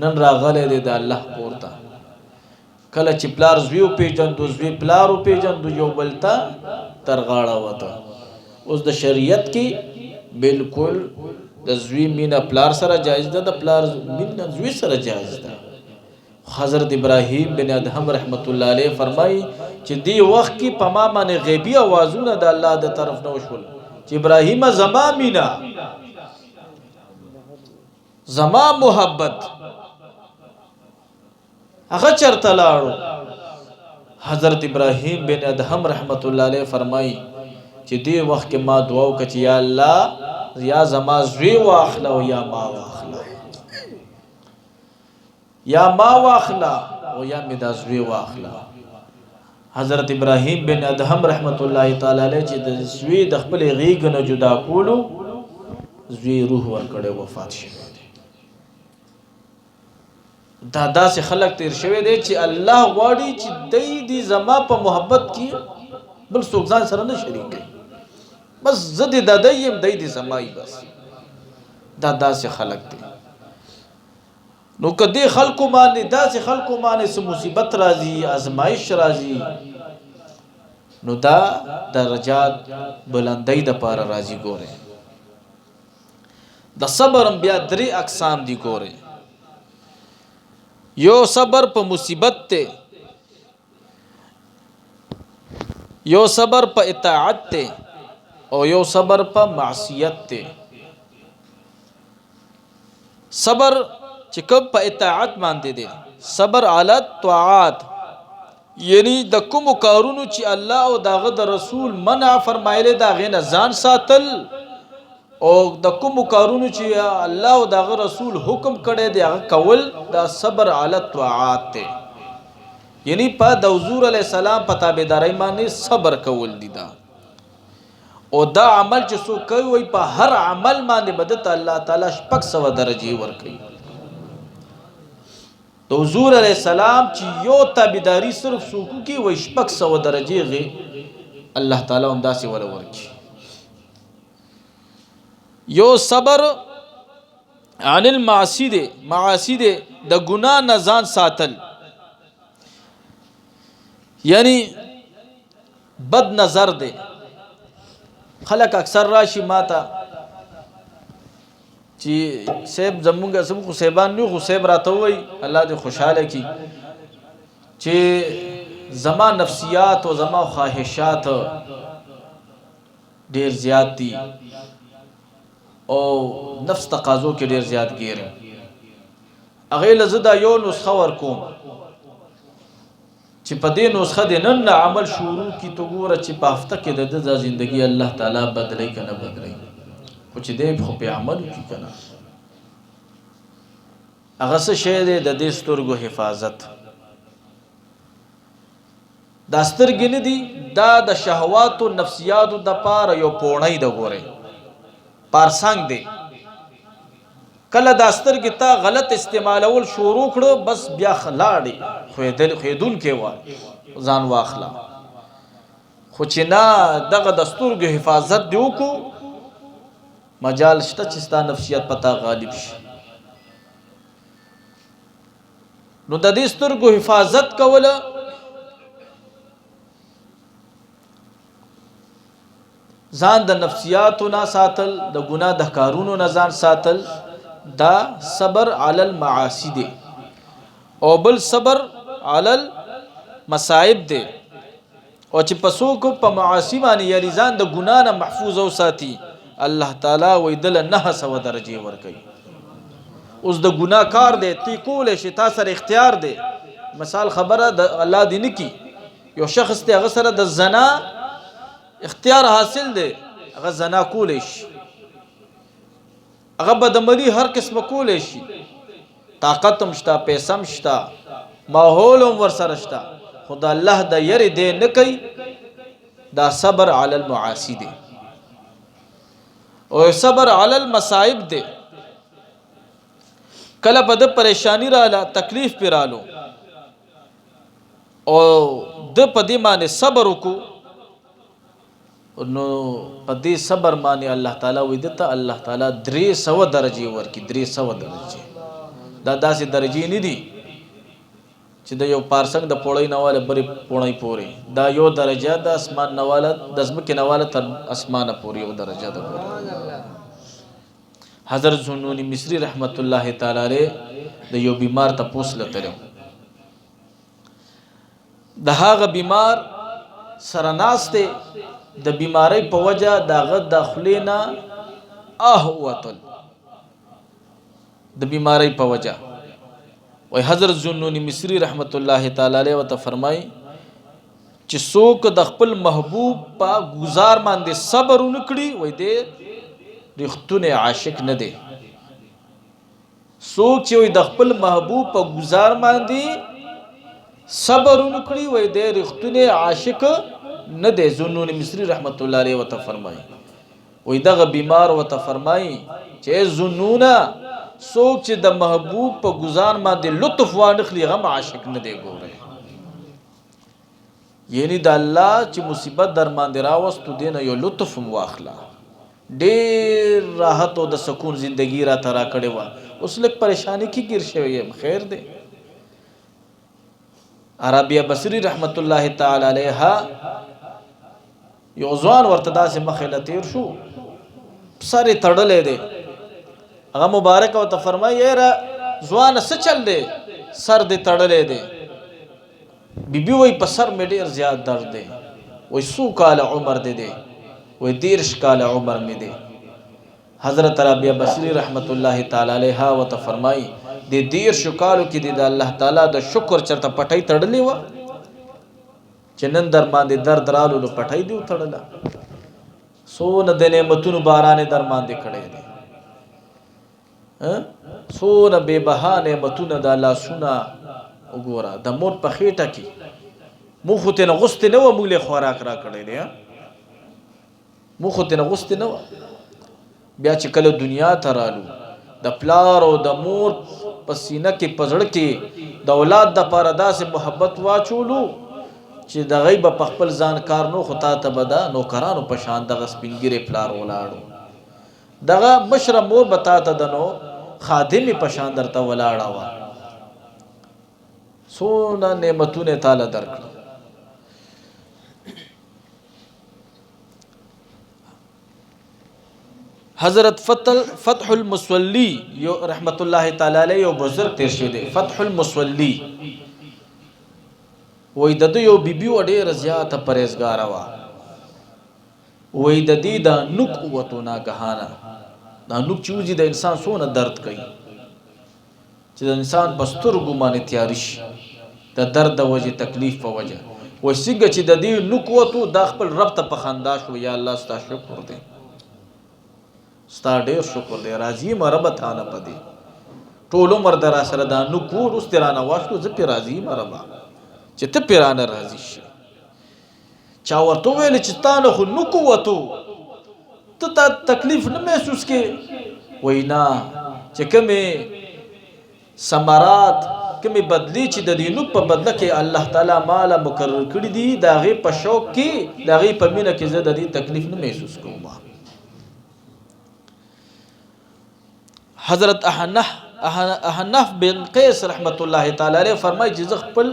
نن راغلی دی د الله کور ته کله چې پلار زوی وپېژندو زوی پلار وپېژندو یو بل ته تر غاړه وته اوس د شریعت کې بالکل د زوی مینه پلار سره جایز ده د پلار مینه زوی سره جایز ده حضرت ابراهیم بن ادهم رحمت الله علیه فرمایي چې دی وخت کې په ما باندې غیبی اوازونه د الله د طرف نه وشول چې ابراهیم زما مینا زما محبت هغه چرته لاړو حضرت ابراهیم بن ادهم رحمت الله علیه فرمایي چې دی وخت کې ما دعا وکړه چې یا الله یا زما زوی واخله او یا ما واخله یا ما واخله او یا می دا زوی واخله حضرت ابراهیم بن ادهم رحمت الله تعالی علیه چې د زوی د خپل غیږ نه جدا کولو زوی روح ورکړی وفات شوی دا داسې خلق تیر شوی دی چې الله غواړي چې دی زما په محبت کې بل څوک ځان سره نه شریک کوي بس زه د دای یم دی زمای بس دا داسې خلق دی نو کدی خلقو باندې داسې خلقو باندې سم مصیبت راځي ازمایش راځي نو دا درجات بلندۍ د پاره راځي ګوره د صبر بیا درې اقسام دي ګوره یو صبر په مصیبت ته یو صبر په اطاعت ته او یو صبر په معصیت ته صبر چې کوم په اطاعت باندې دي صبر علی الطاعات یعنی د کوم کارونو چې الله او داغه د رسول منع فرمایله دا غینه ځان ساتل او د کوم کارونو چې الله او داغه رسول حکم کړي دی هغه کول دا صبر علی الطاعات ته یعنی په د حضور علی السلام په تابعداري باندې صبر کول دي دا او دا عمل چې څوک کوي په هر عمل باندې بدت الله تعالی شپږ سو درجه ورکړي د حضور علیہ السلام چې یو تابعداري صرف څوک کی وي شپږ سو درجه غي الله تعالی هم داسې ولا ورکړي یو صبر عن المعاصی دے معاصی دے د گناہ نه ځان ساتل یعنی بد نظر دے خلق اکثر راشي ماته چې سیب زمونږه سم خو سیبان نو خو سیب راته وای الله دې خوشاله کی چې زما نفسیات او زما خواهشات ډیر زیات دي او نفس تقاضو کې ډیر زیات ګیرم اغه لزدا یو نسخه ورکوم چې په دې نسخه د نن عمل شروع کی تو ګوره چې په هفته کې د ژوندۍ الله تعالی بدلای کنه بدلای خو چې دې خو په عمل کې کنه هغه څه شی دی د دې سترګو حفاظت دا سترګې نه دي دا د شهوات او نفسیات د پاره یو پونای د ګوره پارسنګ دی کله دا سترګې تا غلط استعمالول شروع کړو بس بیا خلاړي خېدون کې و ځان واخلا خو چې نه دغه د سترګو حفاظت دی وکړو مجال شته چې ستا نفسیت پتا غالب شي نو د دې سترګو حفاظت کوله ځان د نفسیاتو نه ساتل د ګناه د کارونو نه ځان ساتل دا صبر علی المعاصی دی او بل صبر علی المصائب دی او چې پسو کو په معاصی باندې یعنی ځان د ګناه نه محفوظ او ساتي الله تعالی وې دل 900 درجه ور کوي اوس د ګناه کار دی تی کول شي تاسو سره اختیار دی مثال خبره د الله دین کی یو شخص ته هغه سره د زنا اختیار حاصل دی هغه زنا کول شي هغه بدعملی هر قسم کول شي طاقت هم شته پیسې هم شته ماحول هم ور سره شته خدا الله د یری دی نه کوي دا صبر علی المعاصی دی او صبر علی المصائب دی کله په د پریشانی رااله تکلیف پې رالو او د په دې باندې صبر وکړو نو په دې صبر باندې الله تعالی وې دته الله تعالی 300 درجه ورکی 300 درجه دا داسې درجه نه دي چې د یو پارسنګ د پوړی نواله بری پوړی پوري دا یو درجه د اسمان نواله د ځمکې نواله تر اسمانه پوري یو درجه ده حضرت زنونی مصری رحمت الله تعالی علیه د یو بیمار ته پوسله تلو د هغه بیمار سرناسته د بیماری په وجه دغه داخلینا وتل د بیماری په وجه وای حضرت زنونی مصری رحمت الله تعالی علیه وت فرمای چې څوک د خپل محبوب په گزار باندې صبر وکړي وای دې رښتونه عاشق نه دی څوک چې د خپل محبوب په گزار باندې صبر وکړي وای دې رښتونه عاشق نه دی زنون مصری رحمت الله علیه وت فرمای وای دغه بیمار وت فرمای چې زنونا څوک چې د محبوب په گزار باندې لطف وانخلی غم عاشق نه دی ګوره یعنی د الله چې مصیبت در باندې راوستو دینه یو لطف واخلا ډیر راحت او د سکون زندگی را ترا کړي وا اوس لک پریشانی کی ګر شوی خیر دی عربیه بصری رحمت الله تعالی علیها یو ځوان ورته داسې مخې تیر شو سره تړلې دی هغه مبارک او ته فرمایي را ځوان څه چل دی سر دې تړلې دی بیبي وای په سر مې ډیر زیات درد دی وای سو کال عمر دی وای 13 کال عمر مې دی حضرت ربیع بصری رحمت الله تعالی علیها و ته فرمایي د 13 کالو کې د الله تعالی د شکر چرته پټای تړلې و چې نن در باندې درد رالو نو پټای دی تړلا سونه د نعمتونو باران در باندې کړي دي سونه به بهانه نعمتونه د الله سونه وګوره د مور په خېټه کې مخ ته نه غست نه و موږ له خوراک را کړی دی مخ ته نه غست نه بیا چې کله دنیا ته رالو د پلار او د مور پسینه کې پزړ کې د اولاد د پاره داسې محبت واچولو چې د غیب په خپل ځان کار نو خطا ته بدا نوکرانو په شان د غسپینګری پلار ولاړو دغه مشر مور بتا ته دنو خادمي په شان درته ولاړه وا سونه نعمتونه تعالی درکړه حضرت فتح المصلی یو رحمت الله تعالی علیه یو بزرگ تیر شوی دی فتح المصلی وای د یو بیبي وړه رضیات پرهیزګار وا وای د دې د نوک وته ناګهانه دا نوک چوزي د انسان سونه درد کوي چې د انسان بستر ګمانه تیاری شي د درد د وجه تکلیف په وجه وسیګه چې د دې نوک وته د خپل رب ته په خندا شو یا الله ستاسو شکر دی ستا ډیر شکر دی راضی مرب تعالی پدی ټول عمر در سره دا نو کو رسترانه واشو ز پی راضی مربا چې ته پیرانه راضی شي چا ورته ویل چې تانه خو نو قوتو ته تکلیف نه محسوس کې وینا چې کومه ثمرات کومه بدلی چې د دینو په بدله کې الله تعالی مال مقرر کړی دی داغه په شوق کې داغه په مینه کې زه د دې تکلیف نه محسوس کوم حضرت احنف بن قیس رحمت الله تعالی علیه فرمایي چې خپل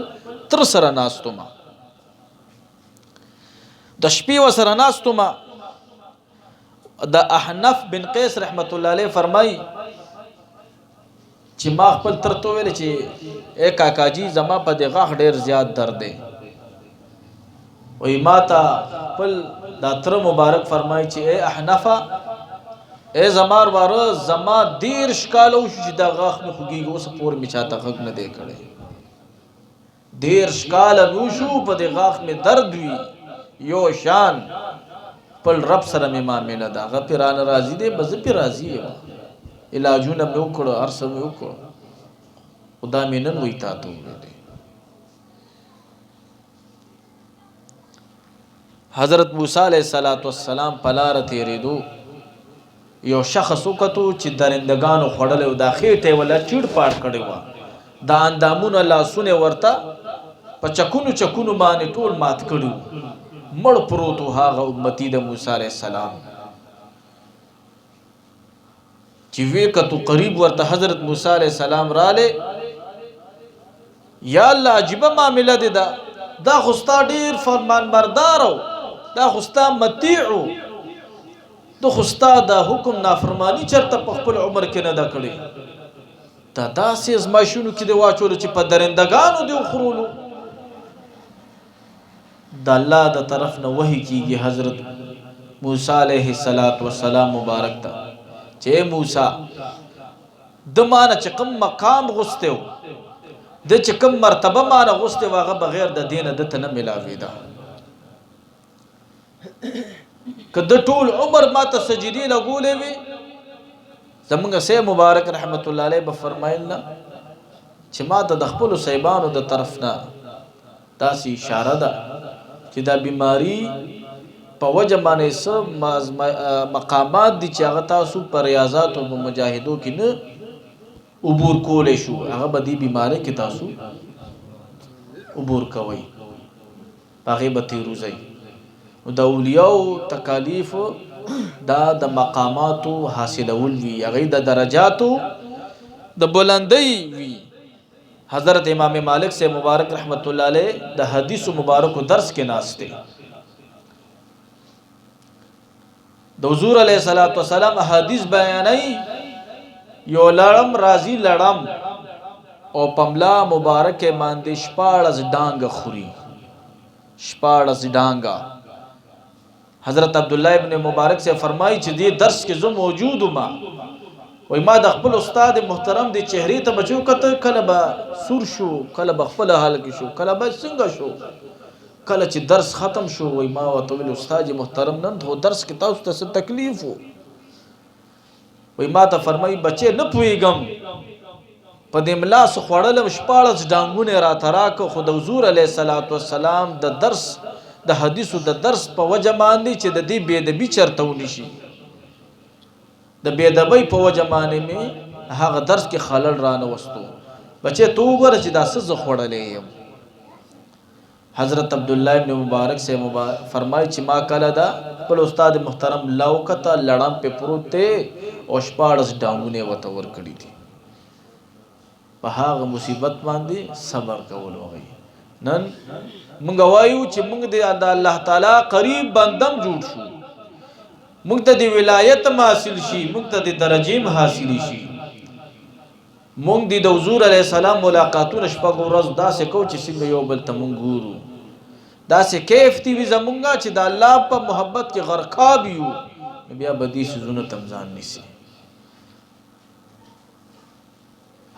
تر سره ناستم د شپې و سره ناستم د احنف بن قیس رحمت الله علیه فرمایي چې ما خپل تر تو ویل چې اے کاکاجی زما په دغه ډیر زیات درد دی وای ماته خپل د تر مبارک فرمایي چې اے احنفه اے زمار واره زما 13 کالو چې د غاخ مې خوګيږي اوس پور می چاته غږ نه دی کړي 13 کال نو شو په د غاخ مې درد وی یو شان پل رب سره مې معاملې دا غفران راضي دی بز پی راضي علاجونه مې وکړو ارسه مې وکړو خدا مې نن وې تا ته حضرت موسی علیہ الصلوۃ والسلام پلار تیریدو یو شخص وکتو چې درندگانو خوړلی و دا خېټه یې ولا چیړ پاړ کړې وه دا اندامونه لاسونه ورته په چکونو چکونو باندې ټول مات کړي وو مړ پروت و هغه امتي د موسی علیه السلام چې وی کتو قریب ورته حضرت موسی علیه السلام راله یا الله عجیبه معامله دی دا خو ستا ډېر فرمان بردار و دا خو ستا مطیع و د خو ستا د حکم نافرمانی چېرته په خپل عمر کې نه ده کړې دا داسې ازمایښونو کې دې واچولو چې په درندګانو دې وخورولو د الله د طرف نه وحی کېږي حضرت موسی علیه السلام مبارک ته چې موسی د مانه چې کوم مقام غوستی و د چې کوم مرتبه مانه غوستی و هغه بغیر د دینه دته نه میلاوېده که د ټول عمر ماته سجدې لګولې وي زمونږ سید مبارک رحمت الله علیه به فرمایل نه چې ماته د خپلو صیبانو د طرف نه داسې اشاره ده چې دا بیماری په وجه باندې څه مقامات دي چې هغه تاسو په ریاضاتو په مجاهدو کې نه عبور کولی شو هغه به دې بیماری کې تاسو عبور کوئ په هغې به تېروځئ نو د اولیاو تکالیف دا د مقاماتو حاصلول وي هغې د درجاتو د بلندۍ وي حضرت امام مالک سے مبارک رحمت الله علیه د حدیث مبارک درس کې ناست دی د حضور علیه السلام حدیث بیانوي یو لړم راځي لړم او پملا مبارک باندې 14 ډانګ خوري 14 ډانګا حضرت عبداللہ ابن مبارک سے فرمائی چې دې درس کې زه موجود ما وای ما د خپل استاد محترم دی چهرې ته بچو کته کله به سور شو کله به خپل حال کې شو کله به څنګه شو کله چې درس ختم شو وای ما ورته ویل استاد محترم نن هو درس کې تاسو ته څه تکلیف وو وای ما ته فرمایي بچې نه پوهېږم په دې ملاس خوړلم 14 ډانګونه راته راکړه خو د حضور علیه السلام د درس د حدیثو د درس په وجه باندې چې د دې بېدبي چېرته ونشي د بېدبۍ په وجه باندې مې هغه درس کې خلل رانه وستو بچې ته وګوره چې دا څه زه خوړلی یم حضرت عبدالله ابن مبارک سے فرمایي چې ما کله دا خپل استاد محترم لاوکته لړم پې پروت دی او 14 ډانګونه یې ورته ورکړي دي په هغه مصیبت باندې صبر کول وغوي نن مونږ وایو چې مونږ د الله تعالی قریب بندم جوړ شو مونږ ته د ولایت حاصل شي مونږ ته د درجې حاصل شي مونږ د حضور علیه السلام ملاقاتونه شپږ ورځ داسې کو چې څنګه یو بل ته مونږ ګورو داسې کیف دی وي زمونږه چې د الله په محبت کې غرقاب یو بیا بدی سيزونه تمزان نیسي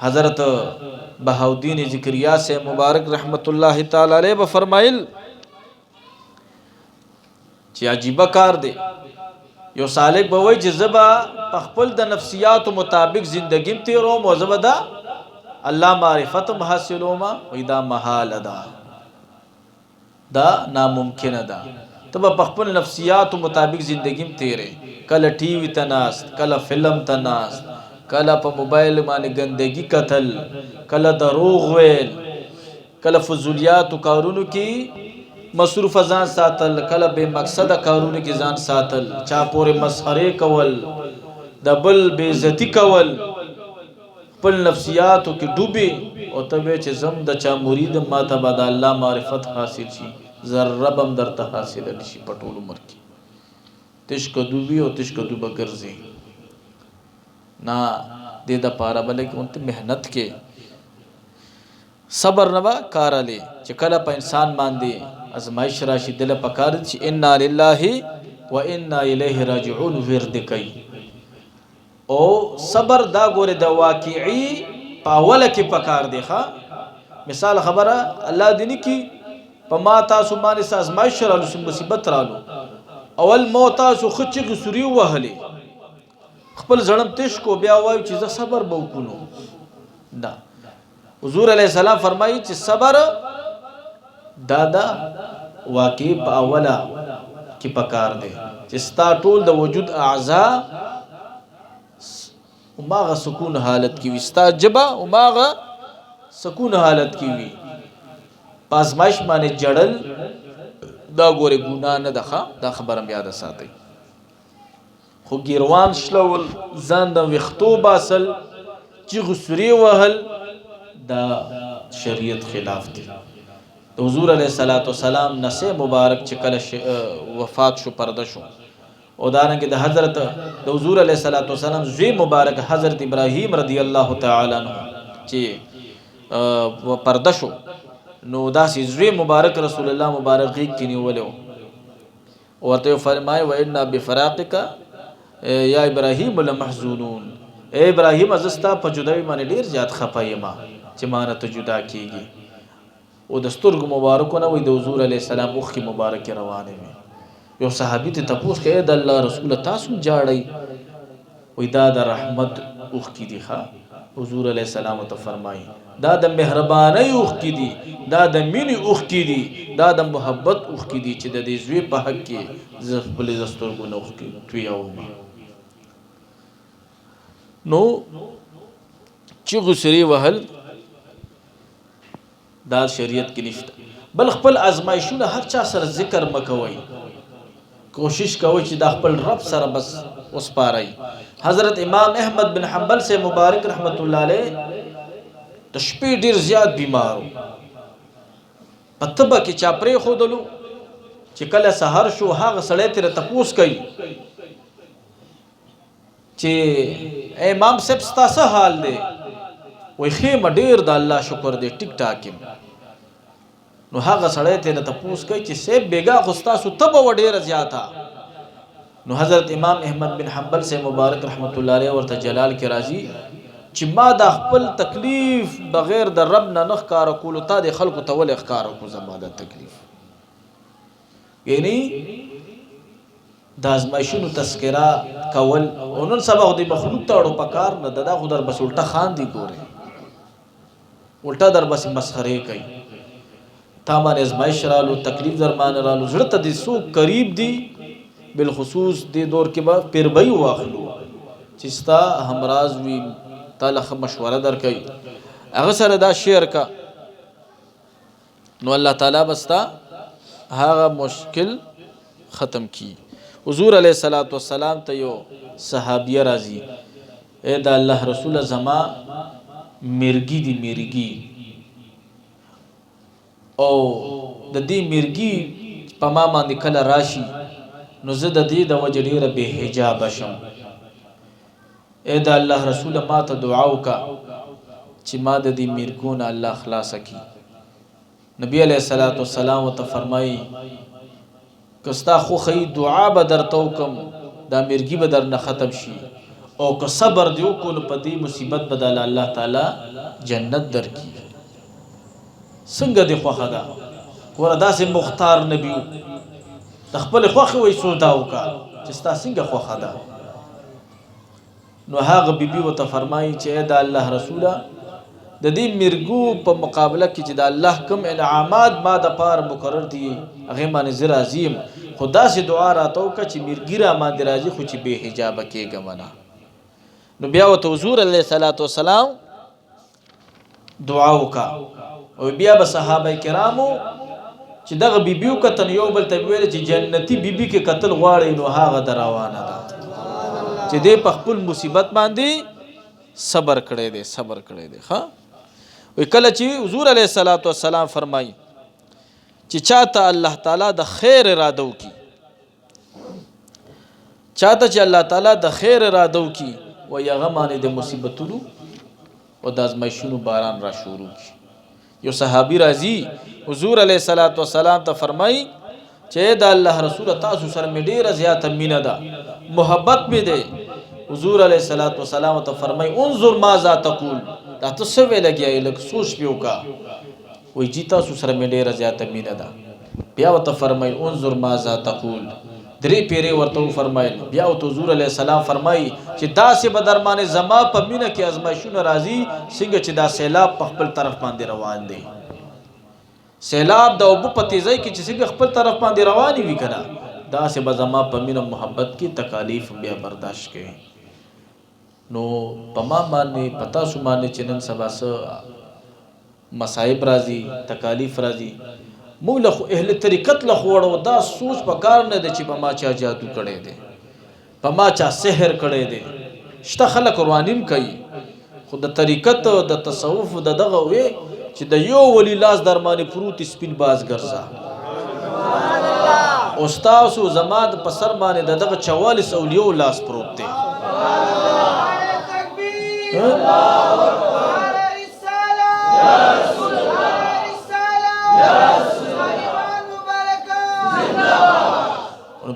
حضرت بهاؤدین ذکریا سے مبارک رحمت الله تعالی علیہ به فرمایل چې عجیب کار دی یو سالک به وای چې زبا په خپل د نفسیات مطابق زندگیم تیروم او زبا دا الله معرفت حاصلوم وای دا محال دا ناممکن ده ته په خپل نفسیات مطابق زندگیم تیرې کله ټي وي تناست کله فلم تناست کله په موبایل باندې ګندګي قتل کله دروغ ویل کله فضولیات کارونو کې مصروف ځان ساتل کله به مقصد کارونو کې ځان ساتل چا پورې مسخره کول د بل بے عزتی کول خپل نفسیاتو کې ډوبې او ته چې زم د چا مرید ما ته بعد الله معرفت حاصل شي ذره بم درته حاصل نشي په ټول عمر کې تش کدو وی او تش کدو بګرځي نا دې د پاره بلې کې مهنت کې صبر نوا کارالي چې کله په انسان باندې ازمایش راشي دل پکار چې ان لله و انا الیه راجعون ورد کوي او صبر دا ګوره د واقعي پاوله کې پکار دی ښا مثال خبره الله دې نه کی په ما تاسو باندې ازمایش رالو مصیبت رالو اول موت تاسو خچې سوري وهلي خپل ځړم تش کو بیا وایو چې زه صبر به وکړو دا حضور علیہ السلام فرمایي چې صبر دادا واقعي په اوله کې پکار دی چې ستا ټول د وجود اعضاء ماغه سکون حالت کې وي ستا جبا او ماغه سکون حالت کې وي پازمایش باندې جړل دا ګوره ګناه نه ده دا خبره بیا ده ساتي خو ګیروان شلول ځان د وختو باسل چې غسري وهل دا شریعت خلاف دي حضور علیه الصلاۃ والسلام نسه مبارک چې کله وفات شو پرده شو او دارنګه د حضرت د حضور علیه الصلاۃ والسلام زوی مبارک حضرت ابراهیم رضی الله تعالی عنہ چې پرده شو نو داسې زوی مبارک رسول الله مبارک غیږ کې نیولو ورته فرمای و ان بفراقک یا ابراهیم لمحزونون اے ابراهیم ازستا په جدای باندې ډیر زیات خپه یم چې مانه ته جدا کیږي او د سترګو مبارکونه وي د حضور علی السلام اوخ کی مبارک روانه وي یو صحابي ته تپوس کوي د الله رسول تاسو جاړی وې دا د رحمت اوخ کی دی ښا حضور علی السلام ته فرمایي دا د مهرباني اوخ کی دی دا د مینې اوخ کی دی دا د محبت اوخ کی دی چې د دې زوی په حق کې خپل سترګو نه اوخ کی تویاو نو چې غسري وهل دا شریعت کې نشته بل خپل ازمایښونه هر چا سره ذکر مکوي کوشش کوي چې د خپل رب سره بس وسپاري حضرت امام احمد بن حنبل سے مبارک رحمت الله علیه د شپې ډیر زیات بیمارو پتبه کې چا پرې خودلو چې کله سحر شو هغه سړی تر تپوس کوي چې امام صاحب ستاسو حال دی وای خېم ډیر د الله شکر دی ټیک ټاکم نو هغه سړی ته تپوس کوي چې سیب بیګا غستاسو تب وډیر زیاته نو حضرت امام احمد بن حنبل سے مبارک رحمت الله علیه ورته جلال کې راځي چې ما د خپل تکلیف بغیر د رب نه نخ کار کول تا د خلکو ته ول اخکار کو زماده تکلیف یعنی د ازمایښونو تذکرہ کول او نن سبا د مخلوق ته اړو پکار نه ددا خو در بس الټا خان دی ګوره الټا در بس مسخره کوي تا باندې ازمایښ رالو تکلیف در باندې رالو زړه ته د سو قریب دی بالخصوص د دور کې با پیربای واخلو چې ستا همراز وی تعالی مشوره در کوي هغه سره دا شعر کا نو الله تعالی بستا هغه مشکل ختم کی حضور علیہ الصلوۃ والسلام ته یو صحابیه راځي اے دا الله رسول زما مرګی دی مرګی او د دې مرګي په ما باندې کله راشي نو زه د دې د وجه ډیره به حجاب شم اے د الله رسول ما ته دعا وکا چې ما د دې مرګونه الله خلاص کړي نبی علیہ الصلوۃ والسلام ته فرمایي کستا خو خی دعا به درته وکم دا مرګي به در نه ختم شي او که صبر دیو کو په دې مصیبت بدل الله تعالی جنت درکړي څنګه دی خوخه دا وردا سه مختار نبی د خپل خوخه وې سودا وکا چې ستا څنګه خوخه دا نو هغه بیبي وته فرمایي چې دا الله رسوله د دې مرګو په مقابله کې چې د الله کوم انعامات ما د پار مقرر دي هغه باندې زر عظیم خدا سي دعا راتو ک چې مرګی را ما درازي خو چې به حجاب کېګم نه نو بیا وته حضور علیه الصلاۃ والسلام دعا وکا او بیا به صحابه کرامو چې دغه بیبیو کتن یو بل ته ویل چې جنتی بیبي کې قتل غواړي نو هغه دروانه ده چې دې په خپل مصیبت باندې صبر کړی دی ها وی کله چې حضور علیه الصلاۃ والسلام فرمایي چې چاته الله تعالی د خیر اراده وکي چاته چې الله تعالی د خیر اراده وکي و یغه باندې د مصیبتونو او د ازمایښونو باران را شروع کی یو صحابي راځي حضور علیه الصلاۃ والسلام ته فرمایي چې د الله رسول تاسو سره مې ډیره زیاته مینه ده محبت مې ده حضور علیه الصلاۃ والسلام ته فرمایي انظر ماذا تقول دا تاسو ویل لګیای لکه سوچ پیو کا وای چې تاسو سره مې ډیره زیاته مینه ده بیا وته فرمایي انظر ماذا تقول درې پیری ورته فرمایي بیا وته حضور علیه السلام فرمایي چې داسې بدرمانه زما په مینه کې ازمایښونه راځي څنګه چې دا سیلاب په خپل طرف باندې روان دی سیلاب د اوبو په تیزی کې چې څنګه خپل طرف باندې رواني وي کنه داسې به زما په مینه محبت کې تکالیف بیا برداشت کړي نو په ما باندې په تاسو باندې چې نن سبا څه مصائب راځي تکالیف راځي موږ له اهل طریقت له خوړو دا سوچ په کار نه دی چې په ما چا جادو کړی دی په ما چا سحر کړی دی شته خلک روانین کوي خو د طریقت د تصوف د دغه وې چې د یو ولی لاس درمانې پروت سپین باز ګرځا استاسو زما د په سر باندې د دغه 44 اولیو لاس پروت دی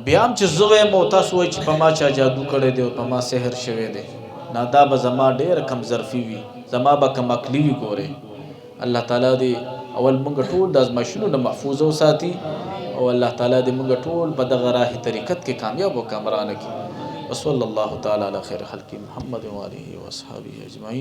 بیا هم چې زه وایم او تاسو وایئ چې په ما چا جادو کړی دی او په ما سحر شوی دی نه دا به زما ډېره کم ظرفي وي زما به کم عقلي وي ګورئ الله تعالی دې اول موږ ټول د ازمایښتونو نه محفوظ وساتي او الله تعالی دې موږ ټول په دغه راه طریقت کې کامیاب او کامرانه کړي وصلی الله تعالی علی خیر خلق محمد و آله و اصحابه اجمعین